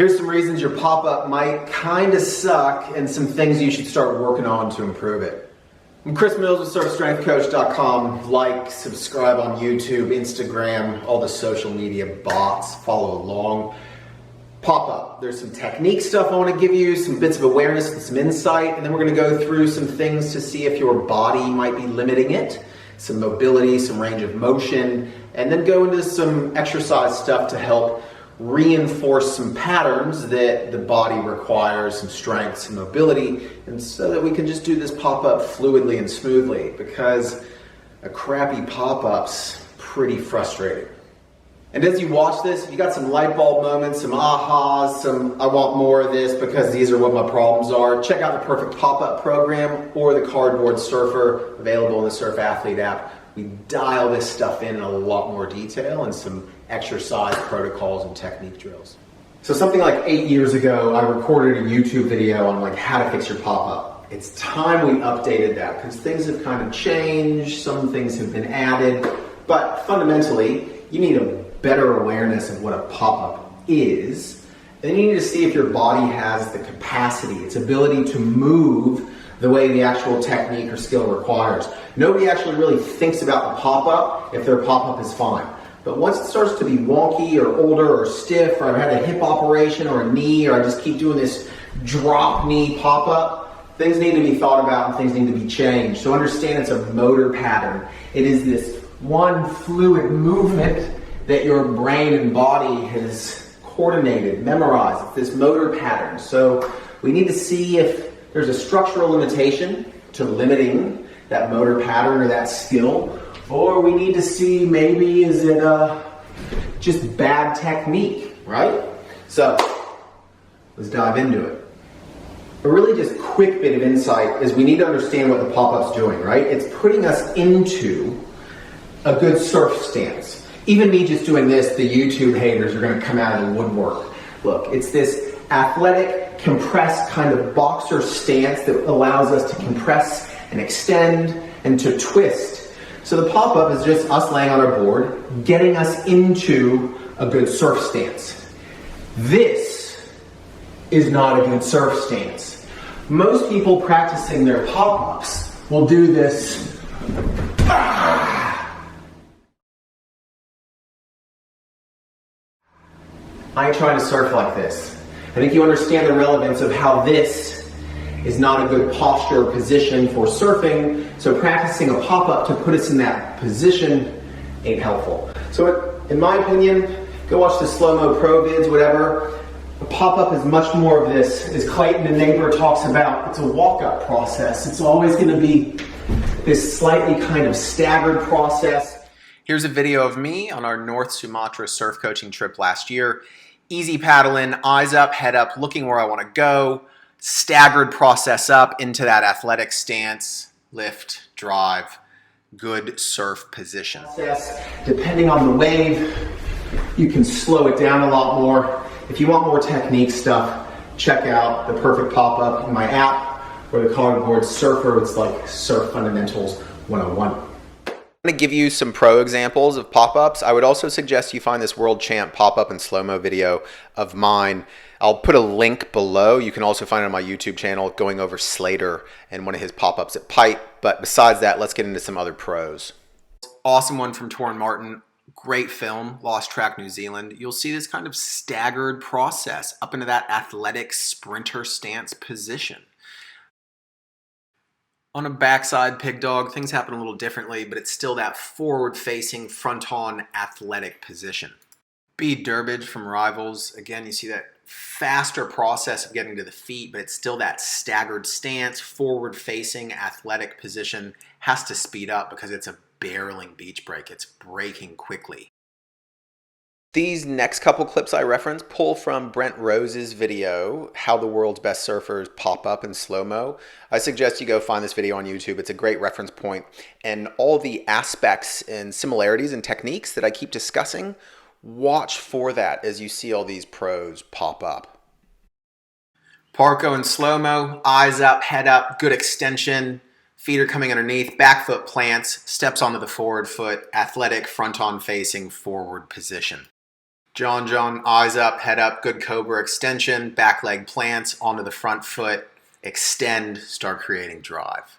Here's some reasons your pop-up might kind of suck and some things you should start working on to improve it. I'm Chris Mills with surfstrengthcoach.com. Like, subscribe on YouTube, Instagram, all the social media bots. Follow along. Pop-up. There's some technique stuff I want to give you, some bits of awareness and some insight, and then we're going to go through some things to see if your body might be limiting it, some mobility, some range of motion, and then go into some exercise stuff to help reinforce some patterns that the body requires, some strength, some mobility, and so that we can just do this pop-up fluidly and smoothly, because a crappy pop-up's pretty frustrating. And as you watch this, if you got some light bulb moments, some ahas, some I want more of this because these are what my problems are, check out the Perfect Pop-Up program or the Cardboard Surfer available in the Surf Athlete app. We dial this stuff in a lot more detail and some exercise protocols and technique drills. So something like 8 years ago, I recorded a YouTube video on like how to fix your pop-up. It's time we updated that because things have kind of changed, some things have been added, but fundamentally, you need a better awareness of what a pop-up is. And then you need to see if your body has the capacity, its ability to move the way the actual technique or skill requires. Nobody actually really thinks about the pop-up if their pop-up is fine. But once it starts to be wonky or older or stiff, or I've had a hip operation or a knee, or I just keep doing this drop knee pop-up, things need to be thought about and things need to be changed. So understand it's a motor pattern. It is this one fluid movement that your brain and body has coordinated, memorized. It's this motor pattern. So we need to see if there's a structural limitation to limiting that motor pattern or that skill, or we need to see maybe is it just bad technique, right? So let's dive into it. A really just quick bit of insight is we need to understand what the pop-up's doing, right? It's putting us into a good surf stance. Even me just doing this, the YouTube haters are going to come out of the woodwork. Look, it's this athletic, compressed kind of boxer stance that allows us to compress and extend and to twist. So the pop-up is just us laying on our board, getting us into a good surf stance. This is not a good surf stance. Most people practicing their pop-ups will do this. I ain't trying to surf like this. I think you understand the relevance of how this is not a good posture or position for surfing, so practicing a pop-up to put us in that position ain't helpful. So in my opinion, go watch the slow-mo pro vids, whatever. A pop-up is much more of this, as Clayton the neighbor talks about. It's a walk-up process. It's always going to be this slightly kind of staggered process. Here's a video of me on our North Sumatra surf coaching trip last year. Easy paddling, eyes up, head up, looking where I want to go. Staggered process up into that athletic stance, lift, drive, good surf position. Depending on the wave, you can slow it down a lot more. If you want more technique stuff, check out the Perfect Pop-Up in my app or the Cardboard Surfer. It's like Surf Fundamentals 101. I'm going to give you some pro examples of pop-ups. I would also suggest you find this world champ pop-up and slow-mo video of mine. I'll put a link below. You can also find it on my YouTube channel going over Slater and one of his pop-ups at Pipe. But besides that, let's get into some other pros. Awesome one from Torrin Martin. Great film, Lost Track New Zealand. You'll see this kind of staggered process up into that athletic sprinter stance position. On a backside pig dog, things happen a little differently, but it's still that forward-facing, front-on athletic position. Bead Durbridge from Rivals. Again, you see that faster process of getting to the feet, but it's still that staggered stance, forward-facing athletic position. Has to speed up because it's a barreling beach break. It's breaking quickly. These next couple clips I reference pull from Brent Rose's video, How the World's Best Surfers Pop Up in Slow-Mo. I suggest you go find this video on YouTube. It's a great reference point. And all the aspects and similarities and techniques that I keep discussing, watch for that as you see all these pros pop up. Parko in slow-mo, eyes up, head up, good extension. Feet are coming underneath, back foot plants, steps onto the forward foot, athletic, front-on facing, forward position. John, eyes up, head up, good cobra extension, back leg plants onto the front foot, extend, start creating drive.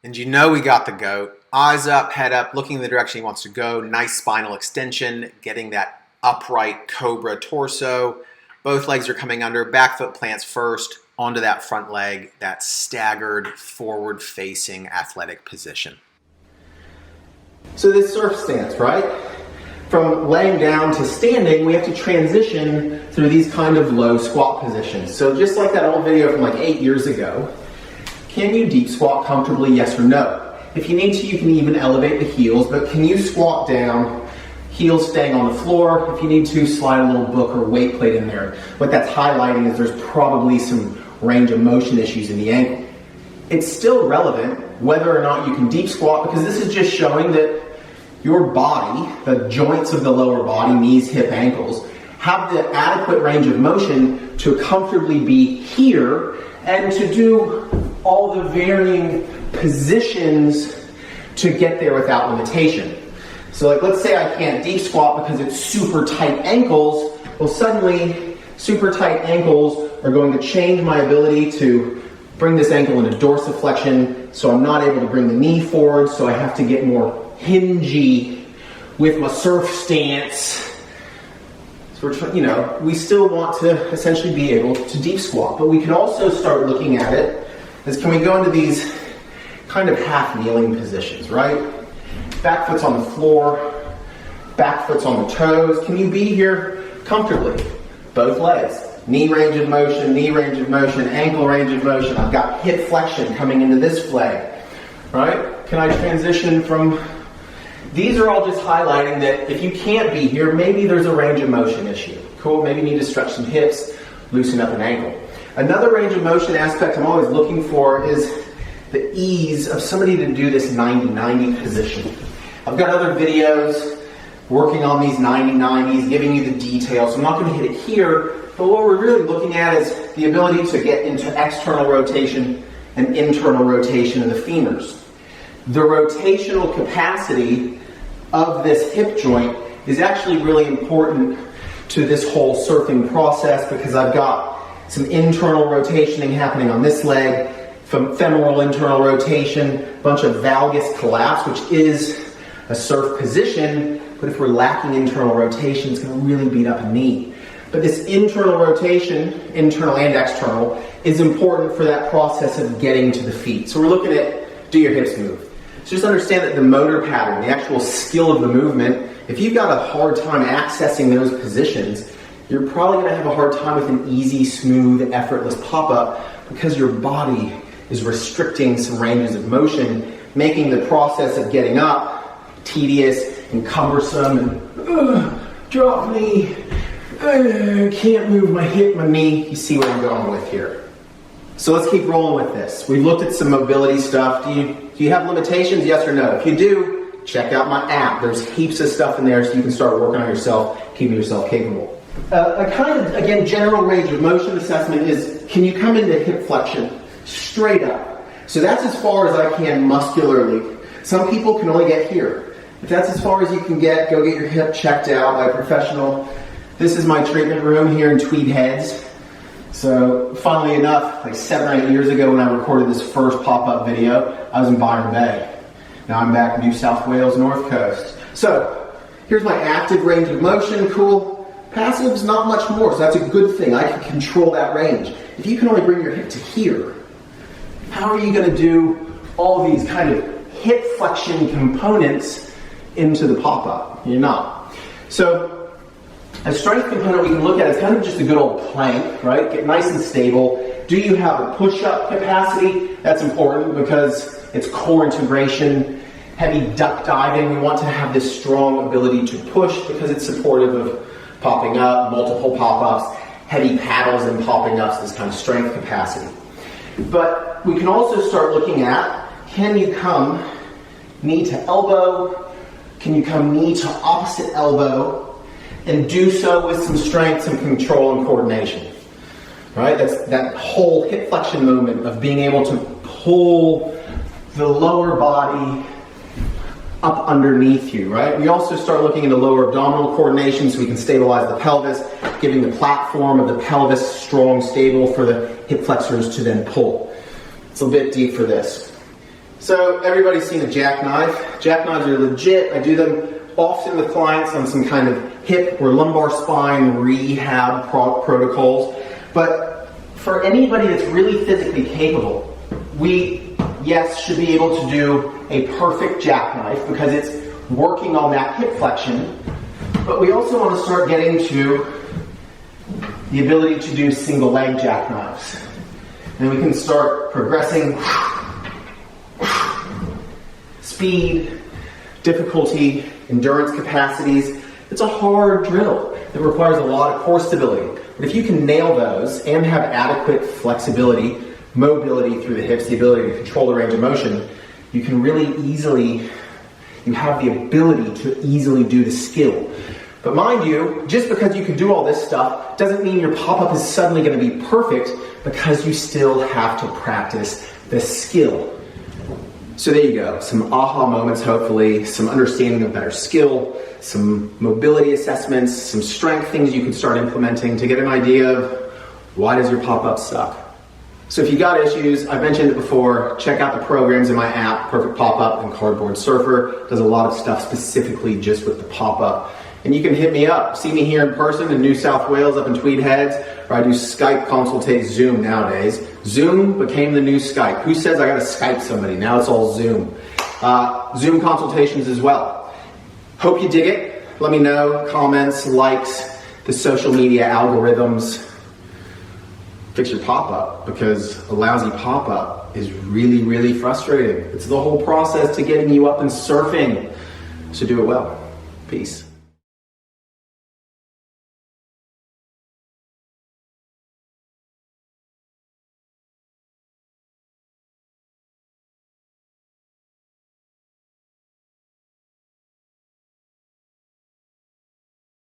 And you know we got the goat. Eyes up, head up, looking in the direction he wants to go. Nice spinal extension, getting that upright cobra torso. Both legs are coming under, back foot plants first, onto that front leg, that staggered forward-facing athletic position. So this surf stance, right? From laying down to standing, we have to transition through these kind of low squat positions. So just like that old video from like 8 years ago, can you deep squat comfortably, yes or no? If you need to, you can even elevate the heels, but can you squat down, heels staying on the floor? If you need to, slide a little book or weight plate in there. What that's highlighting is there's probably some range of motion issues in the ankle. It's still relevant whether or not you can deep squat, because this is just showing that your body, the joints of the lower body, knees, hip, ankles, have the adequate range of motion to comfortably be here and to do all the varying positions to get there without limitation. So like, let's say I can't deep squat because it's super tight ankles. Well, suddenly super tight ankles are going to change my ability to bring this ankle into dorsiflexion, so I'm not able to bring the knee forward, so I have to get more hingy with my surf stance. So we still want to essentially be able to deep squat, but we can also start looking at it as, can we go into these kind of half kneeling positions, right? Back foot's on the floor, back foot's on the toes. Can you be here comfortably? Both legs. Knee range of motion, ankle range of motion. I've got hip flexion coming into this leg, right? Can I transition from... These are all just highlighting that if you can't be here, maybe there's a range of motion issue. Cool, maybe you need to stretch some hips, loosen up an ankle. Another range of motion aspect I'm always looking for is the ease of somebody to do this 90-90 position. I've got other videos working on these 90-90s, giving you the details. I'm not going to hit it here, but what we're really looking at is the ability to get into external rotation and internal rotation in the femurs. The rotational capacity of this hip joint is actually really important to this whole surfing process, because I've got some internal rotationing happening on this leg, femoral internal rotation, a bunch of valgus collapse, which is a surf position, but if we're lacking internal rotation, it's going to really beat up a knee. But this internal rotation, internal and external, is important for that process of getting to the feet. So we're looking at, do your hips move? So just understand that the motor pattern, the actual skill of the movement, if you've got a hard time accessing those positions, you're probably going to have a hard time with an easy, smooth, effortless pop-up, because your body is restricting some ranges of motion, making the process of getting up tedious and cumbersome and drop knee, can't move my hip, my knee. You see what I'm going with here. So let's keep rolling with this. We've looked at some mobility stuff. Do you have limitations? Yes or no? If you do, check out my app. There's heaps of stuff in there so you can start working on yourself, keeping yourself capable. A kind of, again, general range of motion assessment is, can you come into hip flexion straight up? So that's as far as I can muscularly. Some people can only get here. If that's as far as you can get, go get your hip checked out by a professional. This is my treatment room here in Tweed Heads. So, funnily enough, like 7 or 8 years ago when I recorded this first pop-up video, I was in Byron Bay. Now I'm back in New South Wales, North Coast. So, here's my active range of motion, cool. Passive is not much more, so that's a good thing. I can control that range. If you can only bring your hip to here, how are you going to do all these kind of hip flexion components into the pop-up? You're not. So, a strength component we can look at is kind of just a good old plank, right? Get nice and stable. Do you have a push-up capacity? That's important because it's core integration, heavy duck diving. We want to have this strong ability to push because it's supportive of popping up, multiple pop-ups, heavy paddles and popping ups, this kind of strength capacity. But we can also start looking at, can you come knee to elbow? Can you come knee to opposite elbow? And do so with some strength, some control, and coordination. Right? That's that whole hip flexion movement of being able to pull the lower body up underneath you, right? We also start looking into lower abdominal coordination so we can stabilize the pelvis, giving the platform of the pelvis strong, stable for the hip flexors to then pull. It's a bit deep for this. So everybody's seen a jackknife. Jackknives are legit. I do them often with clients on some kind of hip or lumbar spine rehab protocols. But for anybody that's really physically capable, we, yes, should be able to do a perfect jackknife because it's working on that hip flexion. But we also want to start getting to the ability to do single leg jackknives. And we can start progressing speed, difficulty, endurance capacities. It's a hard drill. It requires a lot of core stability. But if you can nail those and have adequate flexibility, mobility through the hips, the ability to control the range of motion, you can really easily, you have the ability to easily do the skill. But mind you, just because you can do all this stuff doesn't mean your pop-up is suddenly going to be perfect, because you still have to practice the skill. So there you go, some aha moments hopefully, some understanding of better skill, some mobility assessments, some strength things you can start implementing to get an idea of why does your pop-up suck. So if you got issues, I've mentioned it before, check out the programs in my app, Perfect Pop-Up and Cardboard Surfer. Does a lot of stuff specifically just with the pop-up. And you can hit me up, see me here in person in New South Wales up in Tweed Heads, or I do Skype consultate Zoom nowadays. Zoom became the new Skype. Who says I gotta Skype somebody? Now it's all Zoom. Zoom consultations as well. Hope you dig it. Let me know, comments, likes, the social media algorithms. Fix your pop-up, because a lousy pop-up is really, really frustrating. It's the whole process to getting you up and surfing. So do it well. Peace.